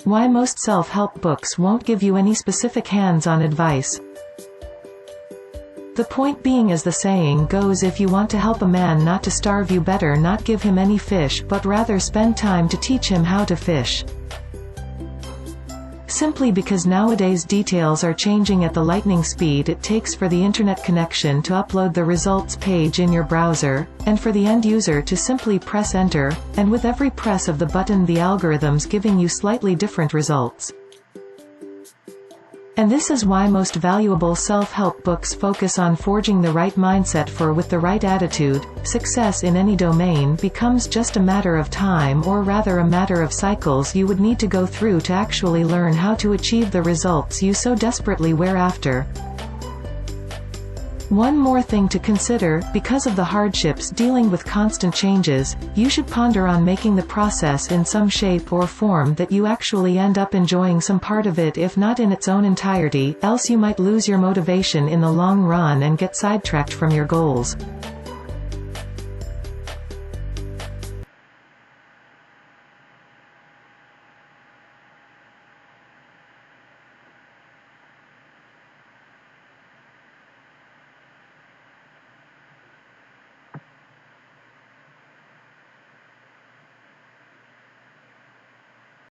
Why most self-help books won't give you any specific hands-on advice. The point being, as the saying goes, if you want to help a man not to starve, you better not give him any fish, but rather spend time to teach him how to fish. Simply because nowadays details are changing at the lightning speed it takes for the internet connection to upload the results page in your browser, and for the end user to simply press enter, and with every press of the button the algorithm's giving you slightly different results. And this is why most valuable self-help books focus on forging the right mindset, for with the right attitude, success in any domain becomes just a matter of time, or rather a matter of cycles you would need to go through to actually learn how to achieve the results you so desperately wear after. One more thing to consider: because of the hardships dealing with constant changes, you should ponder on making the process in some shape or form that you actually end up enjoying some part of it, if not in its own entirety, else you might lose your motivation in the long run and get sidetracked from your goals.